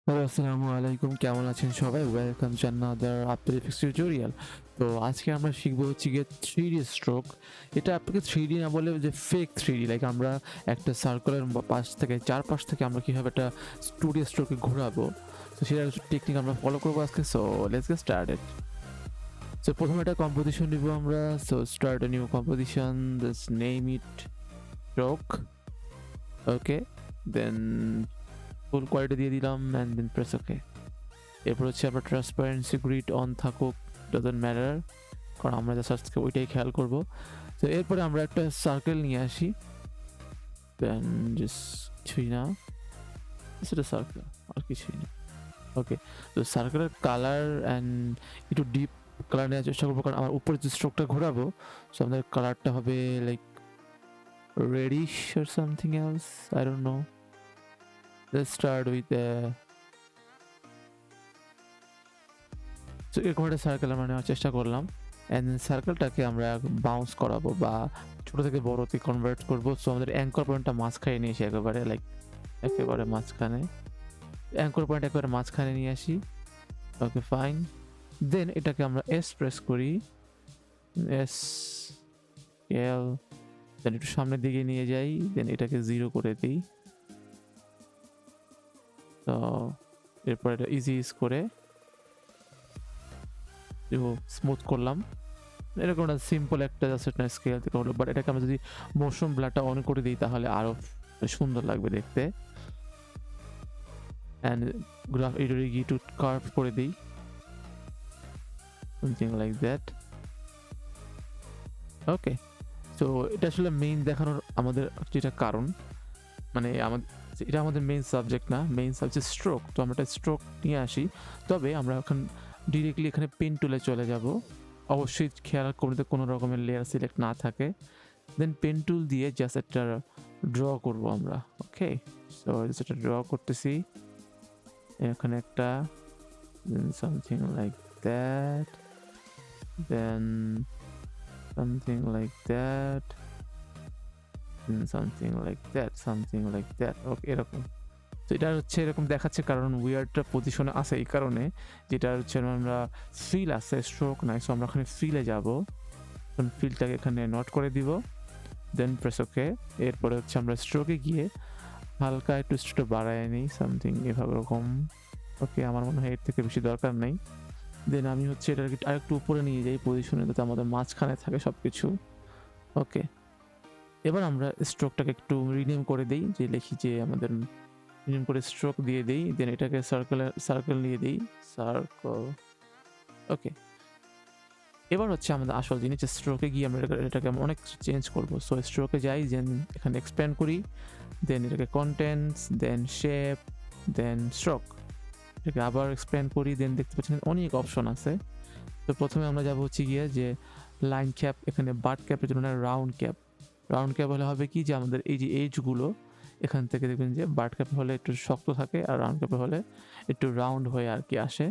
Hello, আসসালামু আলাইকুম। কেমন আছেন সবাই? Welcome to another after effects tutorial. তো আজকে আমরা শিখবো হচ্ছে গিয়ে 3D স্ট্রোক। এটা আপনাকে 3D না বলে যে ফেক 3D, লাইক আমরা একটা সার্কেলের পাশ থেকে চারপাশ থেকে আমরা কিভাবে একটা 2D স্ট্রোকে ঘোরাবো। তো সেটার কিছু টেকনিক আমরা ফলো করবো আজকে। So let's get started. So প্রথমে একটা কম্পোজিশন নিব আমরা। So start a new composition, just name it stroke. Okay, then full quality দিয়ে দিলাম অ্যান্ড দেন প্রেস ওকে। এরপর হচ্ছে আমরা ট্রান্সপারেন্সি গ্রিড অন থাকুক, ডাজন্ট ম্যাটার, কারণ আমরা জাস্ট আজকে ওইটাই খেয়াল করব। তো এরপরে আমরা একটা সার্কেল নিয়ে আসি, দেন জাস্ট কিছুই না, সেটা সার্কেল আর কিছুই না। ওকে, তো সার্কেলের কালার অ্যান্ড একটু ডিপ কালার নেওয়ার চেষ্টা করবো, কারণ আমার উপরে যে স্ট্রোকটা ঘোরাবো, সো আমাদের কালারটা হবে লাইক রেডিশ আর something else, I don't know. Let's start with so এরকম একটা সার্কেল আমরা নেওয়ার চেষ্টা করলাম, অ্যান্ড দেন সার্কেলটাকে আমরা বাউন্স করাবো বা ছোটো থেকে বড়োতে কনভার্ট করবো। সো আমাদের অ্যাঙ্কর পয়েন্টটা মাঝখানে নিয়ে আসি, একেবারে লাইক একেবারে মাঝখানে, অ্যাঙ্কর পয়েন্ট একেবারে মাঝখানে নিয়ে আসি। ওকে ফাইন, দেন এটাকে আমরা এস প্রেস করি, এস এল, দেন একটু সামনের দিকে নিয়ে যাই, দেন এটাকে 0 করে দিই। তো এরপর এটা ইজি করে স্মুথ করলাম। এরকম একটা সিম্পল একটা জাস্ট একটা স্কেল থেকে হলো, বাট এটাকে আমরা যদি মোশন ব্লারটা অন করে দিই তাহলে আরো সুন্দর লাগবে দেখতে। অ্যান্ড গ্রাফ এটাকে গিয়ে একটু কার্ভ করে দিই, সামথিং লাইক দ্যাট। ওকে, তো এটা আসলে মেইন দেখানোর আমাদের যেটা কারণ, মানে এটা আমাদের মেইন সাবজেক্ট না, মেইন সাবজেক্ট স্ট্রোক। তো আমরা একটা স্ট্রোক নিয়ে আসি, তবে আমরা এখন ডিরেক্টলি এখানে পেন টুলে চলে যাব। অবশ্যই খেয়াল করতে কোনো রকমের লেয়ার সিলেক্ট না থাকে, দেন পেন টুল দিয়ে জাস্ট একটা ড্র করব আমরা। ওকে, সো জাস্ট একটা ড্র করতেছি এখানে একটা, then something like that, then something like that, then something like that, something like that. Okay, এরকম। তো এটা হচ্ছে এরকম দেখাচ্ছে কারণ উইয়ারটা পজিশনে আছে এই কারণে, যেটা হচ্ছে আমরা ফিল আছে, স্ট্রোক নাই। সো আমরা এখানে ফিলে যাব, ফিলটাকে এখানে নোট করে দিব, দেন প্রেস ওকে। এরপরে হচ্ছে আমরা স্ট্রোকে গিয়ে হালকা একটু স্ট্রোকটা বাড়ায় নিই, সামথিং এভাবে এরকম। ওকে, আমার মনে হয় এর থেকে বেশি দরকার নেই। দেন আমি হচ্ছে এটাকে আরেকটু উপরে নিয়ে যাই পজিশনে, যাতে আমাদের মাঝখানে থাকে সব কিছু। ওকে, এবার আমরা স্ট্রোকটাকে একটু রিনেম করে দিই, যে লিখি যে আমাদের রিনেম করে স্ট্রোক দিয়ে দিই, দেন এটাকে সার্কেল নিয়ে দিই, সার্কেল। ওকে, এবার হচ্ছে আমাদের আসল জিনিস, স্ট্রোকে গিয়ে আমরা এটাকে আমরা অনেক কিছু চেঞ্জ করবো। সো স্ট্রোকে যাই, দেন এখানে এক্সপ্যান্ড করি, দেন এটাকে কন্টেন্টস, দেন শেপ, দেন স্ট্রোক, এটাকে আবার এক্সপ্যান্ড করি, দেন দেখতে পাচ্ছেন অনেক অপশন আছে। তো প্রথমে আমরা যাবো হচ্ছে গিয়ে যে লাইন ক্যাপ, এখানে বাট ক্যাপের জন্য রাউন্ড ক্যাপ। রাউন্ড ক্যাপ হলে হবে কি, যে আমাদের এই যে এজগুলো এখান থেকে দেখবেন যে বাট ক্যাপ হলে একটু শক্ত থাকে, আর রাউন্ড ক্যাপে হলে একটু রাউন্ড হয়ে আর কি আসে।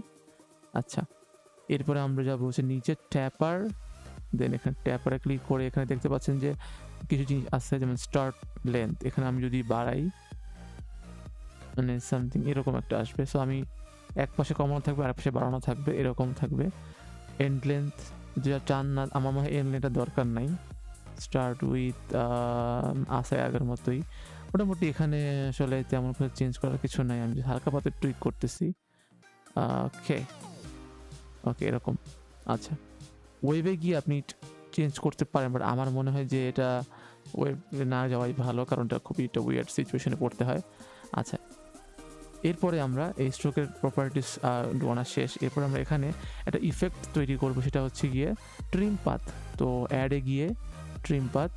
আচ্ছা, এরপরে আমরা যাবো হচ্ছে নিচে ট্যাপার, দেন এখানে ট্যাপারে ক্লিক করে এখানে দেখতে পাচ্ছেন যে কিছু জিনিস আছে, যেমন স্টার্ট লেন্থ, এখানে আমি যদি বাড়াই মানে সামথিং এরকম একটা আসবে। সো আমি এক পাশে কমানো থাকবে আর এক পাশে বাড়ানো থাকবে, এরকম থাকবে। এন্ড লেন্থ যেটা চান না, আমার মনে হয় এন্ড লেন্থটা দরকার নাই। স্টার্ট উইথ আছে আগের মতোই মোটামুটি। এখানে আসলে তেমন করে চেঞ্জ করার কিছু নাই, আমি হালকা পাতে টুইক করতেছি। ওকে ওকে, এরকম। আচ্ছা, ওয়েবে গিয়ে আপনি চেঞ্জ করতে পারেন, বাট আমার মনে হয় যে এটা ওয়েবে না যাওয়াই ভালো, কারণ এটা খুবই একটা উইয়ার্ড সিচুয়েশনে পড়তে হয়। আচ্ছা, এরপরে আমরা এই স্ট্রোকের প্রপার্টিস গোনা শেষ। এরপর আমরা এখানে একটা ইফেক্ট তৈরি করব, সেটা হচ্ছে গিয়ে ট্রিম পাথ। তো অ্যাডে গিয়ে ট্রিম পাথ,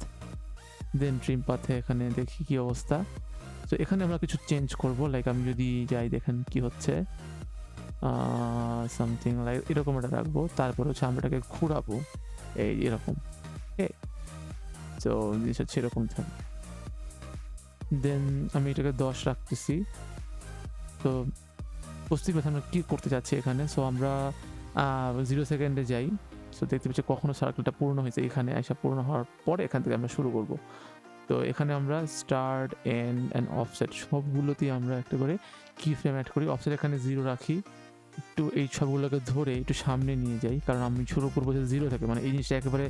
দেন ট্রিম পাথে এখানে দেখি কি অবস্থা। তো এখানে আমরা কিছু চেঞ্জ করব, লাইক আমি যদি যাই দেখেন কি হচ্ছে, সামথিং লাইক এরকম একটা রাখবো। তারপর হচ্ছে আমরা এটাকে ঘুরাবো এই এরকম। ওকে, তো জিনিস হচ্ছে এরকম থাকবে। দেন আমি এটাকে 10 রাখতেছি। তো বুঝতেই পারছি আমরা কী করতে চাচ্ছি এখানে। সো আমরা 0 সেকেন্ডে যাই। সো দেখতে পাচ্ছি কখনো সার্কেলটা পূর্ণ হয়েছে, এখানে এসে পূর্ণ হওয়ার পরে এখান থেকে আমরা শুরু করব। তো এখানে আমরা স্টার্ট, এন্ড অ্যান্ড অফসেট সবগুলোতেই আমরা একটা করে কি ফ্রেম অ্যাড করি। অফসেট এখানে 0 রাখি। একটু এই সবগুলোকে ধরে একটু সামনে নিয়ে যাই, কারণ আমি শুরু করবো যে 0 থেকে, মানে এই জিনিসটা একেবারে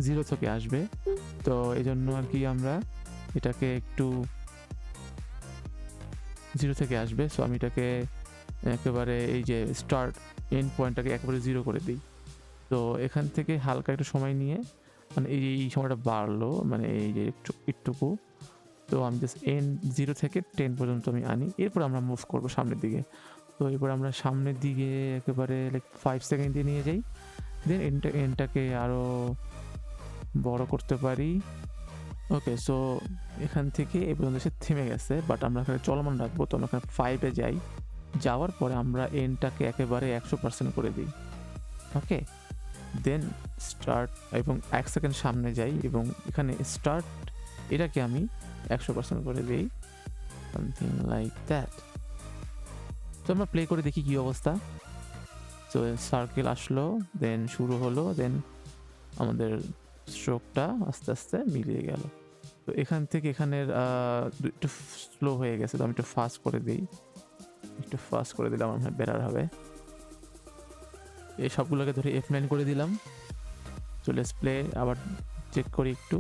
0 থেকে আসবে। তো এজন্য আর কি আমরা এটাকে একটু 0 থেকে আসবে। সো আমি এটাকে একেবারে এই যে স্টার্ট এন্ড পয়েন্টটাকে একেবারে 0 করে দিই। তো এখান থেকে হালকা একটু সময় নিয়ে, মানে এই সময়টা বাড়লো, মানে এই যে একটুকু। তো আমি জাস্ট এন্ড 0 থেকে 10 পর্যন্ত আমি আনি, এরপর আমরা মুভ করবো সামনের দিকে। তো এরপর আমরা সামনের দিকে একেবারে লাইক 5 সেকেন্ড দিয়ে নিয়ে যাই। দেন এন্ডটাকে আরও বড় করতে পারি। ওকে, সো এখান থেকে এই পর্যন্ত সে থেমে গেছে, বাট আমরা এখানে চলমান রাখবো। তো আমরা এখানে 5-এ যাই, যাওয়ার পরে আমরা এন্ডটাকে একেবারে 100% করে দিই। ওকে, দেন স্টার্ট এবং 1 সেকেন্ড সামনে যাই এবং এখানে স্টার্ট এটাকে আমি 100% করে দিই, সামথিং লাইক দ্যাট। তো আমরা প্লে করে দেখি কি অবস্থা। তো সার্কেল আসলো, দেন শুরু হলো, দেন আমাদের স্ট্রোকটা আস্তে আস্তে মিলিয়ে গেল। তো এখান থেকে এখানের একটু স্লো হয়ে গেছে, তো আমি একটু ফাস্ট করে দিই। একটু ফাস্ট করে দিলে আমার বেটার হবে। এই সবগুলোকে ধরে F9 করে দিলাম। তো লেটস প্লে, আবার চেক করি একটু।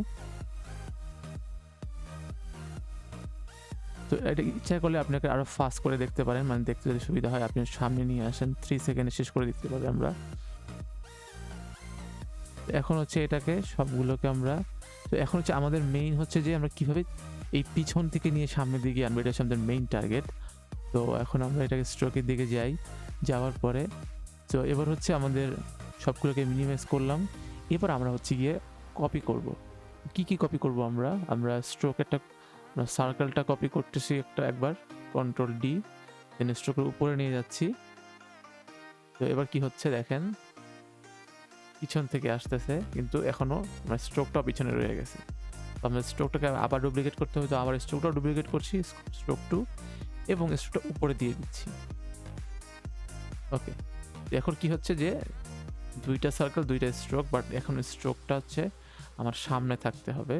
তো এটা ইচ্ছা করলে আপনাকে আরো ফাস্ট করে দেখতে পারেন, মানে দেখতে যদি সুবিধা হয় আপনি সামনে নিয়ে আসেন, 3 সেকেন্ডে শেষ করে দিতে পারি আমরা। এখন হচ্ছে এটাকে সবগুলোকে আমরা, তো এখন হচ্ছে আমাদের মেইন হচ্ছে যে আমরা কিভাবে এই পিছন থেকে নিয়ে সামনের দিকে আনবো, এটা হচ্ছে আমাদের মেইন টার্গেট। তো এখন আমরা এটাকে স্ট্রোকের দিকে যাই, যাওয়ার পরে তো এবার হচ্ছে আমাদের সবগুলোকে মিনিমাইজ করলাম। এবার আমরা হচ্ছে গিয়ে কপি করব। কি কপি করব আমরা স্ট্রোকেরটা, আমরা সার্কেলটা কপি করতেছি একবার, কন্ট্রোল ডি, দেন স্ট্রোকের উপরে নিয়ে যাচ্ছি। তো এবার কি হচ্ছে দেখেন, পিছন থেকে আসতেছে, কিন্তু এখনো আমার স্ট্রোকটা পিছনে রয়ে গেছে। তো আমরা স্ট্রোকটাকে আবার ডুপ্লিকেট করতে হবে, তো আবার স্ট্রোকটাও ডুপ্লিকেট করছি, স্ট্রোক 2, এবং স্ট্রোকটা উপরে দিয়ে দিচ্ছি। ওকে, এখন কি হচ্ছে যে 2টা সার্কেল 2টা স্ট্রোক, বাট এখন স্ট্রোকটা হচ্ছে আমার সামনে থাকতে হবে।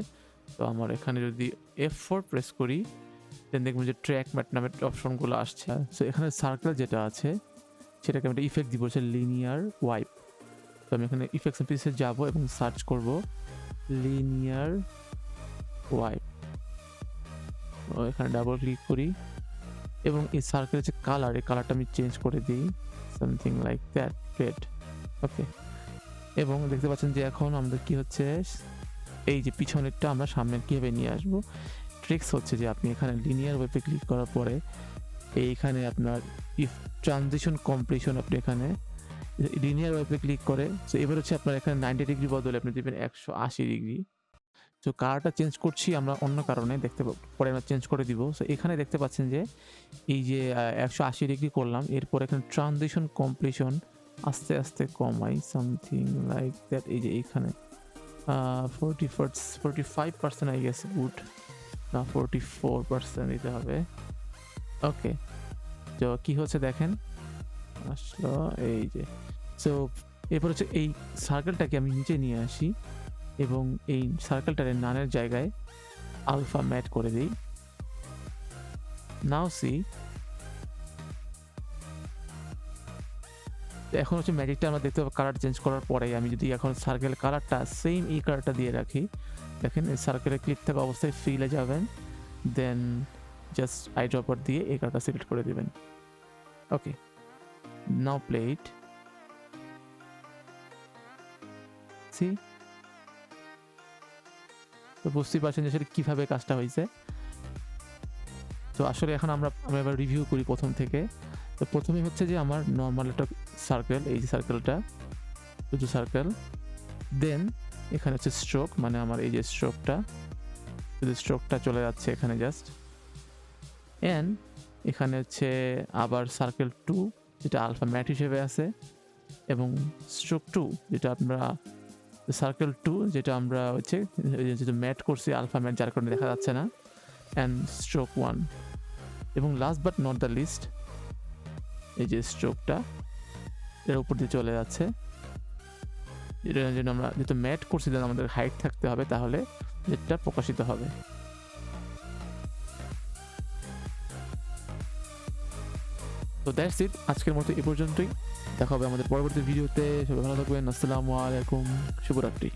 তো আমার এখানে যদি F4 প্রেস করি, দেন দেখবেন যে ট্র্যাক ম্যাট নামের অপশনগুলো আসছে। সো এখানে সার্কেল যেটা আছে সেটাকে আমি একটা ইফেক্ট দিব, হচ্ছে লিনিয়ার ওয়াইপ। তো আমি এখানে ইফেক্টস এন্ড পিসে যাব এবং সার্চ করব লিনিয়ার ওয়াইপ। ও এখানে ডাবল ক্লিক করি এবং এই সার্কেলের যে কালার, এই কালারটা আমি চেঞ্জ করে দিই, সামথিং লাইক দ্যাট, রেড। ওকে, এবং দেখতে পাচ্ছেন যে এখন আমাদের কি হচ্ছে, এই যে পিছনেরটা আমরা সামনে কিভাবে নিয়ে আসবো। ট্রিক্স হচ্ছে যে আপনি এখানে লিনিয়ার ওয়েবে ক্লিক করার পরে এইখানে আপনার ইফ ট্রানজিশন কমপ্লিশন, আপনি এখানে লিনিয়ার ওয়েবে ক্লিক করে, তো এবার হচ্ছে আপনার এখানে 90 ডিগ্রি বদলে আপনি দেবেন 180 ডিগ্রি। তো কালারটা চেঞ্জ করছি আমরা অন্য কারণে, দেখতে পরে আমরা চেঞ্জ করে দিব। সো এখানে দেখতে পাচ্ছেন যে এই যে 180 ডিগ্রি করলাম, এরপর এখানে ট্রানজিশন কমপ্লিশন আস্তে আস্তে কমাই, সামথিং লাইক দ্যাট। এই যে এইখানে 45% আই গেস, গুড না 44% দিতে হবে। ওকে, তো কি হচ্ছে দেখেন আসলো, এই যে। সো এরপর হচ্ছে এই সার্কেলটাকে আমি নিচে নিয়ে আসি এবং এই সার্কেলটার নানের জায়গায় আলফা ম্যাট করে দিই। নাও সি, এখন হচ্ছে ম্যাজিকটা আমরা দেখতে পাবো, কালার চেঞ্জ করার পরে আমি যদি এখন সার্কেল কালারটা সেম এই কালারটা দিয়ে রাখি, দেখেন এই সার্কেলে ক্লিক থাকা অবস্থায় ফিলে যাবেন, দেন জাস্ট আই ড্রপার দিয়ে এই কালারটা সিলেক্ট করে দিবেন। ওকে, নাও প্লে ইট, সি। তো বুঝতেই পারছেন যে সেটা কীভাবে কাজটা হয়েছে। তো আসলে এখন আমরা এবার রিভিউ করি প্রথম থেকে। তো প্রথমেই হচ্ছে যে আমার নর্মাল একটা সার্কেল, এই যে সার্কেলটা শুধু সার্কেল, দেন এখানে হচ্ছে স্ট্রোক, মানে আমার এই যে স্ট্রোকটা, শুধু স্ট্রোকটা চলে যাচ্ছে এখানে জাস্ট, অ্যান্ড এখানে হচ্ছে আবার সার্কেল 2 যেটা আলফা ম্যাট হিসেবে আছে, এবং স্ট্রোক 2 যেটা আমরা সার্কেল 2 যেটা আমরা হচ্ছে যেটা ম্যাট করছি আলফা ম্যাট, যার কারণে দেখা যাচ্ছে না, অ্যান্ড স্ট্রোক 1, এবং last but not the least এই যে স্ট্রোকটা এর উপর দিয়ে চলে যাচ্ছে। এটার জন্য আমরা যেহেতু ম্যাট করছি, আমাদের হাইট থাকতে হবে, তাহলে যেটা প্রকাশিত হবে। তো দ্যাটস ইট, আজকের মতো এ পর্যন্তই। দেখা হবে আমাদের পরবর্তী ভিডিওতে। সবাই ভালো থাকবেন। আসসালামু আলাইকুম, শুভরাত্রি।